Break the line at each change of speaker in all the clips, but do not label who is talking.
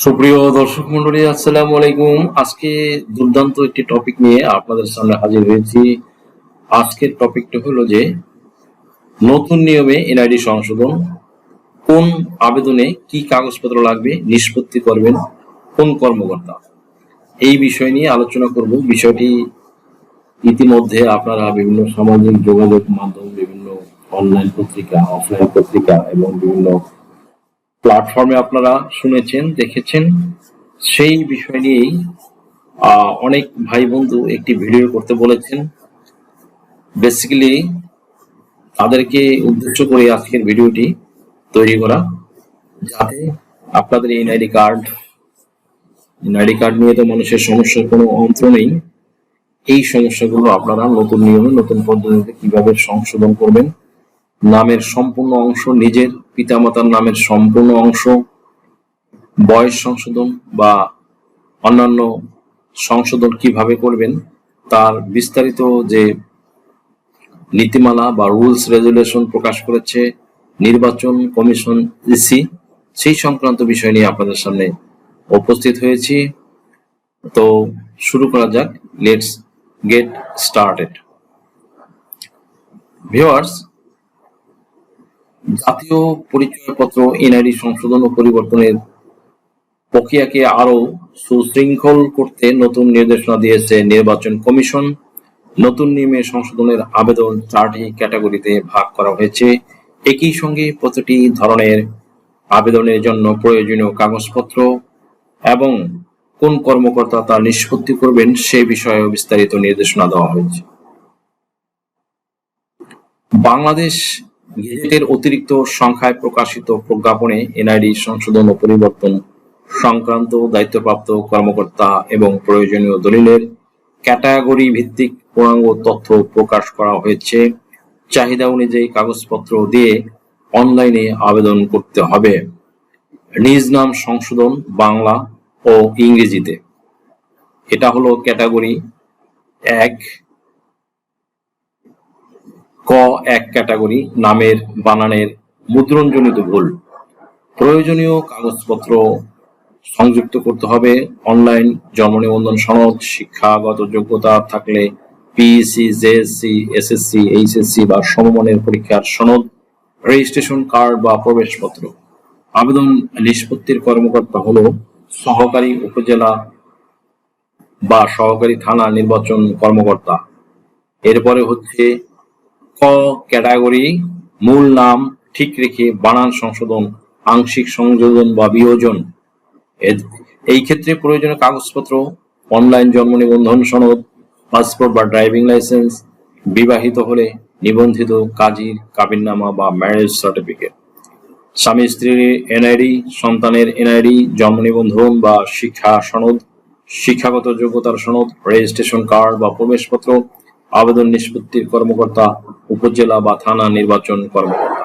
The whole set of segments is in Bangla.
সুপ্রিয় দর্শক মন্ডলী, আসসালামু আলাইকুম। আজকে দুর্দান্ত একটি টপিক নিয়ে আপনাদের সামনে হাজির হয়েছি। আজকের টপিকটা হলো যে নতুন নিয়মে এনআইডি সংশোধন, কোন আবেদনে কি কাগজপত্র লাগবে, নিষ্পত্তি করবেন কোন কর্মকর্তা, এই বিষয় নিয়ে আলোচনা করব। বিষয়টি ইতিমধ্যে আপনারা বিভিন্ন সামাজিক যোগাযোগ মাধ্যম, বিভিন্ন অনলাইন পত্রিকা, অফলাইন পত্রিকা এবং বিভিন্ন প্ল্যাটফর্মে আপনারা শুনেছেন, দেখেছেন। সেই বিষয় নিয়েই অনেক ভাই বন্ধু একটি ভিডিও করতে বলেছেন। বেসিক্যালি তাদেরকে উদ্দেশ্য করে আজকের ভিডিওটি তৈরি করা, যাতে আপনাদের এনআইডি কার্ড নিয়ে তো মানুষের সমস্যার কোনো অন্ত নেই। এই সমস্যাগুলো আপনারা নতুন নিয়মে, নতুন পদ্ধতিতে কিভাবে সংশোধন করবেন, নামের সম্পূর্ণ অংশ, নিজের পিতামাতার নামের সম্পূর্ণ অংশ, বয়স সংশোধন বা অন্যান্য সংশোধন কিভাবে করবেন, তার বিস্তারিত যে নীতিমালা বা রুলস রেজুলেশন প্রকাশ করেছে নির্বাচন কমিশন ইসি, সেই সংক্রান্ত বিষয় নিয়ে আপনাদের সামনে উপস্থিত হয়েছি। তো শুরু করা যাক, লেটস গেট স্টার্টেড। ভিউয়ার্স, জাতীয় পরিচয়পত্র এনআইডি সংশোধন ও পরিবর্তনের প্রক্রিয়াকে আরো সুশৃঙ্খল করতে নতুন নির্দেশনা দিয়েছে নির্বাচন কমিশন। নতুন নিয়মে সংশোধনের আবেদন 4টি ক্যাটাগরিতে ভাগ করা হয়েছে। একই সঙ্গে প্রতিটি ধরনের আবেদনের জন্য প্রয়োজনীয় কাগজপত্র এবং কোন কর্মকর্তা তা নিষ্পত্তি করবেন সে বিষয়ে বিস্তারিত নির্দেশনা দেওয়া হয়েছে। বাংলাদেশ গেজেটের অতিরিক্ত সংখ্যায় প্রকাশিত প্রজ্ঞাপনে এনআইডি সংশোধন ও পরিবর্তন সংক্রান্ত দায়িত্বপ্রাপ্ত কর্মকর্তা এবং প্রয়োজনীয় দলিলের ক্যাটাগরি ভিত্তিক পূর্ণাঙ্গ তথ্য প্রকাশ করা হয়েছে। চাহিদা অনুযায়ী কাগজপত্র দিয়ে অনলাইনে আবেদন করতে হবে। নিজ নাম সংশোধন বাংলা ও ইংরেজিতে, এটা হলো ক্যাটাগরি 1। এক ক্যাটাগরি, নামের বানানের মুদ্রণজনিত ভুল। প্রয়োজনীয় কাগজপত্র সংযুক্ত করতে হবে অনলাইন জন্ম নিবন্ধন সনদ, শিক্ষাগত যোগ্যতা থাকলে পিইসি, জেএসসি, এসএসসি, এইচএসসি বা সমমানের পরীক্ষার সনদ, রেজিস্ট্রেশন কার্ড বা প্রবেশপত্র। আবেদন নিষ্পত্তির কর্মকর্তা হলো সহকারী উপজেলা বা সহকারী থানা নির্বাচন কর্মকর্তা। এরপরে হচ্ছে ক ক্যাটাগরি, মূল নাম ঠিক রেখে বানান সংশোধন, আংশিক সংযোজন বা বিয়োজন। এই ক্ষেত্রে প্রয়োজনীয় কাগজপত্র অনলাইন জন্ম নিবন্ধন সনদ, পাসপোর্ট বা ড্রাইভিং লাইসেন্স, বিবাহিত হলে নিবন্ধিত কাজীর কাবিননামা বা ম্যারেজ সার্টিফিকেট, স্বামী স্ত্রীর এনআইডি, সন্তানের এনআইডি, জন্ম নিবন্ধন বা শিক্ষা সনদ, শিক্ষাগত যোগ্যতার সনদ, রেজিস্ট্রেশন কার্ড বা প্রবেশপত্র। আবেদন নিষ্পত্তির কর্মকর্তা উপজেলা বা থানা নির্বাচন কর্মকর্তা।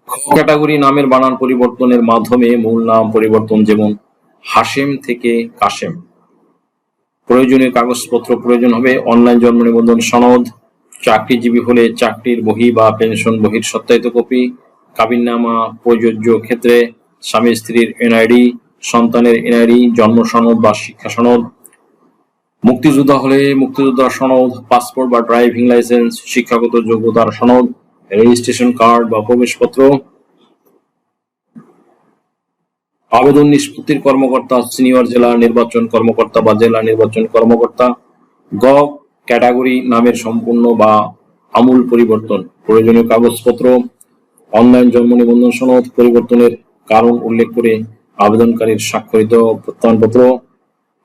খ ক্যাটাগরি, নামের বানান পরিবর্তনের মাধ্যমে মূল নাম পরিবর্তন, যেমন হাশেম থেকে কাশেম। প্রয়োজনীয় কাগজপত্র প্রয়োজন হবে অনলাইন জন্ম নিবন্ধন সনদ, চাকরিজীবী হলে চাকরির বহি বা পেনশন বহির সত্যায়িত কপি, কাবিননামা প্রযোজ্য ক্ষেত্রে স্বামী স্ত্রীর এনআইডি, সন্তানের এনআইডি, জন্ম সনদ বা শিক্ষা সনদ, মুক্তিযোদ্ধা হলে মুক্তিযোদ্ধার সনদ, পাসপোর্ট বা ড্রাইভিং লাইসেন্স, শিক্ষাগত যোগ্যতার সনদ, রেজিস্ট্রেশন কার্ড বা প্রবেশপত্র। আবেদন নিষ্পত্তির কর্মকর্তা সিনিয়র জেলা নির্বাচন কর্মকর্তা বা জেলা নির্বাচন কর্মকর্তা। গ ক্যাটাগরি, নামের সম্পূর্ণ বা আমূল পরিবর্তন। প্রয়োজনীয় কাগজপত্র অনলাইন জন্ম নিবন্ধন সনদ, পরিবর্তনের কারণ উল্লেখ করে আবেদনকারীর স্বাক্ষরিত প্রত্যয়নপত্র,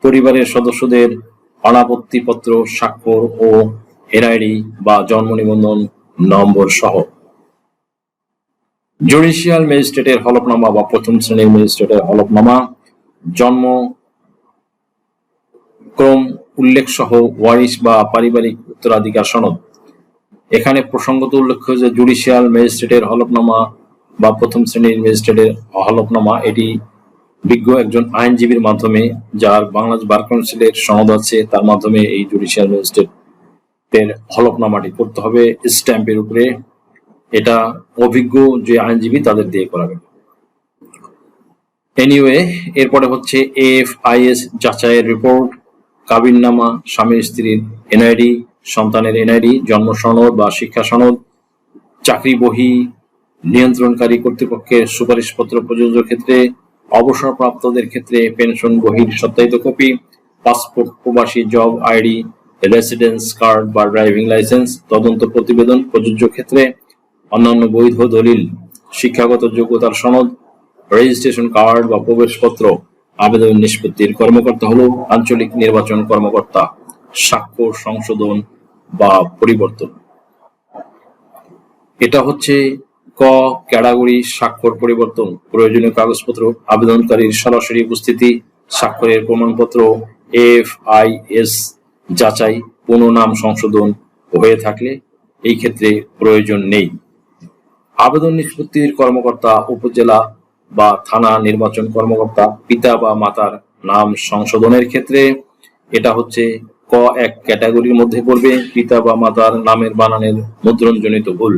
পরিবারের সদস্যদের অনাপত্তিপত্র, স্বাক্ষর ও এনআইডি বা জন্ম নিবন্ধন নম্বর সহ। জুডিশিয়াল ম্যাজিস্ট্রেটের হলফনামা বা প্রথম শ্রেণীর ম্যাজিস্ট্রেটের হলফনামা, জন্ম ক্রম উল্লেখ সহ ওয়ারিশ বা পারিবারিক উত্তরাধিকার সনদ। এখানে প্রসঙ্গত উল্লেখ্য যে জুডিশিয়াল ম্যাজিস্ট্রেটের হলফনামা বা প্রথম শ্রেণীর ম্যাজিস্ট্রেটের হলফনামা, এটি বিজ্ঞ একজন আইনজীবীর মাধ্যমে, যার বাংলাদেশ বার কাউন্সিলের সনদ আছে, তার মাধ্যমে এই জুডিশিয়াল ম্যাজিস্ট্রেটের হলফনামাটি করতে হবে স্ট্যাম্পের উপরে। এটা অভিজ্ঞ যে আইনজীবী তাদের দিয়ে করাবে। এনিওয়ে, এরপরে হচ্ছে এএফআইএস যাচাইয়ের রিপোর্ট, কাবিননামা, স্বামী স্ত্রীর এনআইডি, সন্তানের এনআইডি, জন্ম সনদ বা শিক্ষা সনদ, চাকরি বহি, নিয়ন্ত্রণকারী কর্তৃপক্ষের সুপারিশপত্র প্রযোজ্য ক্ষেত্রে, অবসরপ্রাপ্তদের ক্ষেত্রে পেনশন বহির সত্যায়িত কপি, পাসপোর্ট, প্রবাসী জব আইডি, রেসিডেন্স কার্ড বা ড্রাইভিং লাইসেন্স, তদন্ত প্রতিবেদন প্রযোজ্য ক্ষেত্রে, অন্যান্য বৈধ দলিল, শিক্ষাগত যোগ্যতার সনদ, রেজিস্ট্রেশন কার্ড বা প্রবেশপত্র। আবেদন নিষ্পত্তির কর্মকর্তা হলো আঞ্চলিক নির্বাচন কর্মকর্তা। স্বাক্ষর সংশোধন বা পরিবর্তন, এটা হচ্ছে ক ক্যাটাগরি। স্বাক্ষর পরিবর্তন, প্রয়োজনীয় কাগজপত্র, আবেদনকারীর সরাসরি উপস্থিতি, স্বাক্ষরের প্রমাণপত্র, এফআইএস যাচাই, পুনঃ নাম সংশোধন হয়ে থাকলে এই ক্ষেত্রে প্রয়োজন নেই। আবেদন নিষ্পত্তির কর্মকর্তা উপজেলা বা থানা নির্বাচন কর্মকর্তা। পিতা বা মাতার নাম সংশোধনের ক্ষেত্রে এটা হচ্ছে ক এক ক্যাটাগরির মধ্যে পড়বে, পিতা বা মাতার নামের বানানের মুদ্রণজনিত ভুল।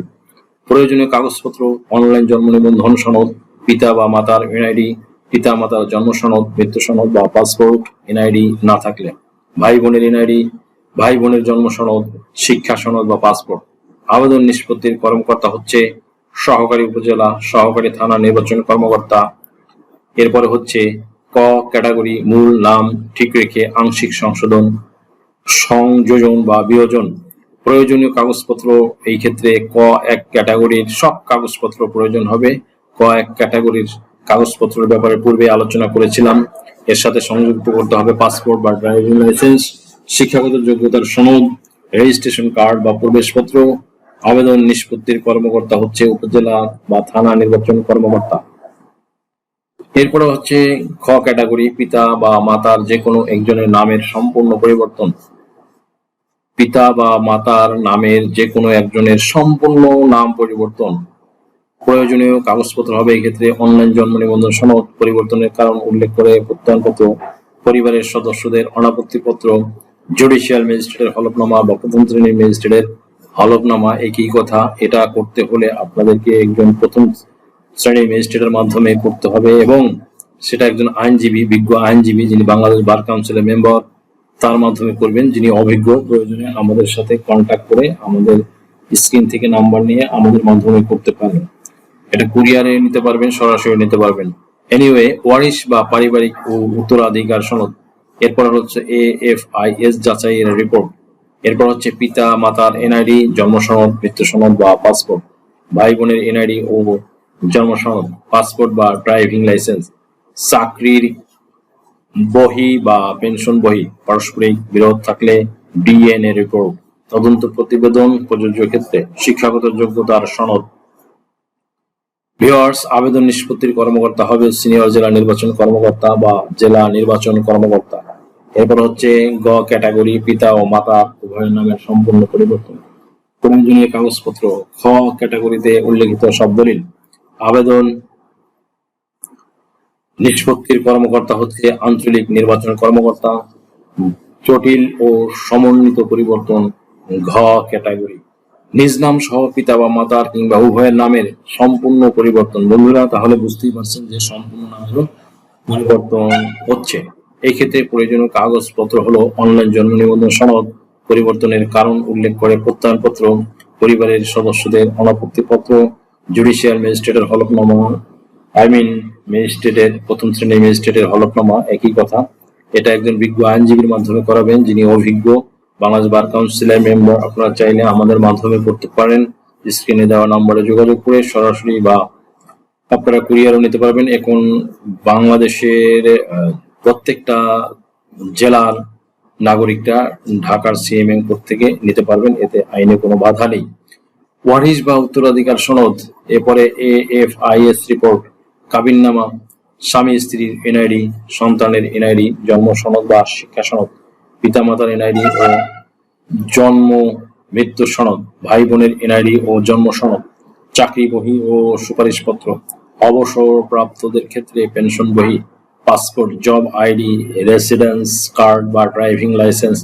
প্রয়োজনীয় কাগজপত্র, অনলাইন জন্ম নিবন্ধন সনদ, পিতা বা মাতার এনআইডি, পিতা মাতার জন্ম সনদ, মৃত্যু সনদ বা পাসপোর্ট এনআইডি না থাকলে, ভাই বোনের এনআইডি, ভাই বোনের জন্ম সনদ, শিক্ষা সনদ বা পাসপোর্ট। আবেদন নিষ্পত্তির কর্মকর্তা হচ্ছে সহকারী উপজেলা, সহকারী থানা নির্বাচন কর্মকর্তা। এরপরে হচ্ছে ক ক্যাটাগরি, মূল নাম ঠিক রেখে আংশিক সংশোধন, সংযোজন বা বিয়োজন। প্রয়োজনীয় কাগজপত্র, এই ক্ষেত্রে ক এক ক্যাটাগরির সব কাগজপত্র প্রয়োজন হবে। ক এক ক্যাটাগরির কাগজপত্রের ব্যাপারে পূর্বে আলোচনা করেছিলাম। এর সাথে সংযুক্ত করতে হবে পাসপোর্ট বা ড্রাইভিং লাইসেন্স, শিক্ষাগত যোগ্যতার সনদ, রেজিস্ট্রেশন কার্ড বা প্রবেশপত্র। আবেদন নিষ্পত্তির কর্মকর্তা হচ্ছে উপজেলা বা থানা নির্বাচন কর্মকর্তা। এরপরে হচ্ছে খ ক্যাটাগরি, পিতা বা মাতার যে কোনো একজনের নামের সম্পূর্ণ পরিবর্তন। পিতা বা মাতার নামের যে কোনো একজনের সম্পূর্ণ নাম পরিবর্তন। প্রয়োজনীয় কাগজপত্র হবে এক্ষেত্রে অনলাইন জন্ম নিবন্ধন সনদ, পরিবর্তনের কারণ উল্লেখ করে প্রত্যয়নপত্র, পরিবারের সদস্যদের অনাপত্তিপত্র, জুডিশিয়াল ম্যাজিস্ট্রেটের হলফনামা বা প্রথম শ্রেণীর ম্যাজিস্ট্রেটের হলফনামা। একই কথা, এটা করতে হলে আপনাদেরকে একজন প্রথম শ্রেণীর ম্যাজিস্ট্রেটের মাধ্যমে করতে হবে এবং সেটা একজন আইনজীবী, বিজ্ঞ আইনজীবী যিনি বাংলাদেশ বার কাউন্সিলের মেম্বার, তার মাধ্যমে করবেন, যিনি অভিজ্ঞ। প্রয়োজনে আমাদের সাথে কন্ট্যাক্ট করে আমাদের স্ক্রিন থেকে নাম্বার নিয়ে আমাদের মাধ্যমে করতে পারেন। এটা কুরিয়ারে নিতে পারবেন, সরাসরি নিতে পারবেন। এনিওয়ে, ওয়ারিশ বা পারিবারিক ও উত্তরাধিকার সনদ। এরপর হচ্ছে এএফআইএস যাচাইয়ের রিপোর্ট। এরপর হচ্ছে পিতা মাতার এনআইডি, জন্ম সনদ, মৃত্যু সনদ বা পাসপোর্ট, ভাই বোনের এনআইডি ও জন্ম সনদ, পাসপোর্ট বা ড্রাইভিং লাইসেন্স, চাকরির বহি বা পেনশন বহি, পারস্পরিক বিরোধ থাকলে ডিএনএ রিপোর্ট, তদন্ত প্রতিবেদন প্রযোজ্য ক্ষেত্রে, শিক্ষাগত যোগ্যতার সনদ। ভিউয়ার্স, আবেদন নিষ্পত্তির কর্মকর্তা হবে সিনিয়র জেলা নির্বাচন কর্মকর্তা বা জেলা নির্বাচন কর্মকর্তা। এরপর হচ্ছে গ ক্যাটাগরি, পিতা ও মাতা উভয়ের নামের সম্পূর্ণ পরিবর্তন। প্রয়োজনীয় কাগজপত্র, খ ক্যাটাগরিতে উল্লেখিত সব দলিল। আবেদন নিষ্পত্তির কর্মকর্তা হচ্ছে আঞ্চলিক নির্বাচন কর্মকর্তা। জটিল ও সমন্বিত পরিবর্তন, ঘ ক্যাটাগরি, নিজ নাম সহ পিতা বা মাতার কিংবা উভয়ের নামের সম্পূর্ণ পরিবর্তন। বন্ধুরা, তাহলে বুঝতেই পারছেন যে সম্পূর্ণ নামেরও পরিবর্তন হচ্ছে। এই ক্ষেত্রে প্রয়োজনীয় কাগজপত্র হলো অনলাইন জন্ম নিবন্ধন সনদ, পরিবর্তনের কারণ উল্লেখ করে প্রত্যয়নপত্র, পরিবারের সদস্যদের অনাপত্তিপত্র, জুডিশিয়াল ম্যাজিস্ট্রেটের হলফনামা, ম্যাজিস্ট্রেটের প্রথম শ্রেণীর ম্যাজিস্ট্রেটের হলফনামা। একই কথা, এটা একজন বিজ্ঞ আইনজীবীর মাধ্যমে করাবেন, যিনি অভিজ্ঞ, বাংলাদেশ বার কাউন্সিলের মেম্বার। আপনারা চাইলে আমাদের মাধ্যমে করতে পারেন। স্ক্রিনে দেওয়া নম্বরে যোগাযোগ করে সরাসরি বা আপনারা কুরিয়ারও নিতে পারবেন। এখন বাংলাদেশের প্রত্যেকটা জেলার নাগরিকরা ঢাকার সিএমএম কোড থেকে নিতে পারবেন, এতে আইনে কোনো বাধা নেই। ওয়ারিশ বা উত্তরাধিকার সনদ, এরপরে এএফআইএস রিপোর্ট, কাবিননামা, স্বামী স্ত্রীর এনআইডি, সন্তানের এনআইডি, জন্ম সনদ বা শিক্ষা সনদ, পিতামাতার এনআইডি ও জন্ম মৃত্যু সনদ, ভাই বোনের এনআইডি ও জন্ম সনদ, চাকরি বহি ও সুপারিশপত্র, অবসরপ্রাপ্তদের ক্ষেত্রে পেনশন বহি, passport, job ID, residence card বা ড্রাইভিং লাইসেন্স,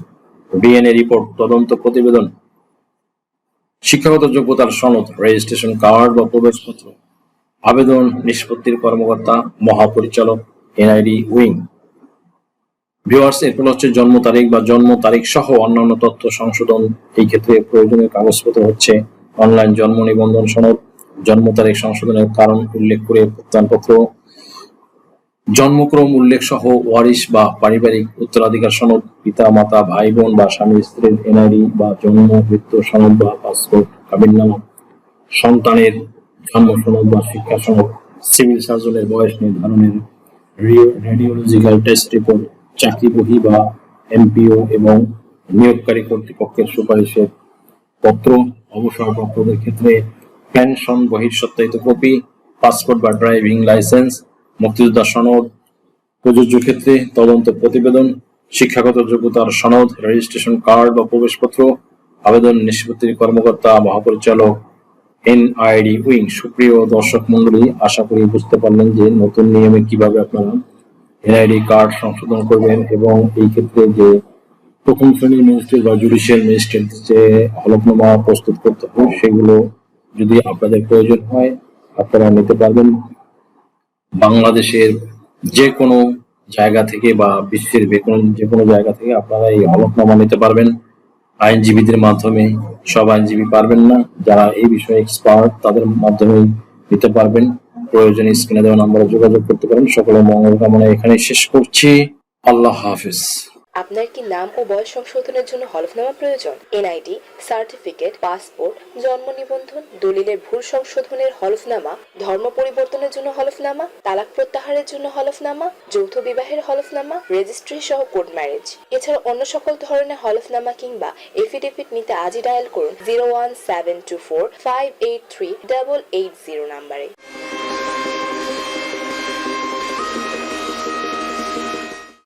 ডিএনএ রিপোর্ট, তদন্ত প্রতিবেদন, শিক্ষাগত যোগ্যতার সনদ, রেজিস্ট্রেশন কার্ড বা প্রবেশপত্র। আবেদন নিষ্পত্তির কর্মকর্তা মহাপরিচালক এনআইডি উইং। ভিউয়ার্স, এরপর হচ্ছে জন্ম তারিখ বা জন্ম তারিখ সহ অন্যান্য তথ্য সংশোধন। এই ক্ষেত্রে প্রয়োজনীয় কাগজপত্র হচ্ছে অনলাইন জন্ম নিবন্ধন সনদ, জন্ম তারিখ সংশোধনের কারণ উল্লেখ করে প্রত্যয়নপত্র, জন্মক্রম উল্লেখ সহ ওয়ারিশ বা পারিবারিক উত্তরাধিকার সনদ, পিতা মাতা ভাই বোন বা স্বামী স্ত্রীর এনআইডি বা জন্ম মৃত্যু সনদ বা পাসপোর্ট, কাবিননামা, সন্তানের জন্ম সনদ বা শিক্ষা সনদ, সিভিল সার্জনের বয়স নির্ধারণের রেডিওলজিক্যাল টেস্ট রিপোর্ট, চাকরি বহি বা এমপিও এবং নিয়োগকারী কর্তৃপক্ষের সুপারিশের পত্র, অবসরপ্রাপ্তদের ক্ষেত্রে পেনশন বহির সত্যায়িত কপি, পাসপোর্ট বা ড্রাইভিং লাইসেন্স, মুক্তিযোদ্ধা সনদ, প্রযোজ্য ক্ষেত্রে তদন্ত প্রতিবেদন, শিক্ষাগত যোগ্যতার সনদ, রেজিস্ট্রেশন কার্ড বা প্রবেশপত্র। আবেদন নিষ্পত্তির কর্মকর্তা মহাপরিচালক এনআইডি উইং। সুপ্রিয় দর্শক মন্ডলী, আশা করি বুঝতে পারলেন যে নতুন নিয়মে কিভাবে আপনারা এনআইডি কার্ড সংশোধন করবেন এবং এই ক্ষেত্রে যে প্রথম শ্রেণীর ম্যাজিস্ট্রেট বা জুডিশিয়াল ম্যাজিস্ট্রেট যে হলফনামা প্রস্তুত করতে হবে সেগুলো যদি আপনাদের প্রয়োজন হয় আপনারা নিতে পারবেন। বাংলাদেশের যে কোনো জায়গা থেকে বা বিশ্বের যে কোনো জায়গা থেকে আপনারা এই হলফনামা নিতে পারবেন আইনজীবীদের মাধ্যমে। সব আইনজীবী পারবেন না, যারা এই বিষয়ে এক্সপার্ট তাদের মাধ্যমে নিতে পারবেন। প্রয়োজনে স্ক্রিনে দেওয়া নম্বরে যোগাযোগ করতে পারেন। সকলের মঙ্গল কামনায় এখানে শেষ করছি। আল্লাহ হাফেজ।
আপনার কি নাম ও বয়স সংশোধনের জন্য হলফনামা প্রয়োজন? এনআইডি, সার্টিফিকেট, পাসপোর্ট, জন্ম নিবন্ধন, দলিলের ভুল সংশোধনের হলফনামা, ধর্ম পরিবর্তনের জন্য হলফনামা, তালাক প্রত্যাহারের জন্য হলফনামা, যৌথ বিবাহের হলফনামা, রেজিস্ট্রি সহ কোর্ট ম্যারেজ, এছাড়া অন্য সকল ধরনের হলফনামা কিংবা এফিডেভিট নিতে আজই ডায়াল করুন 01724583880 নাম্বারে।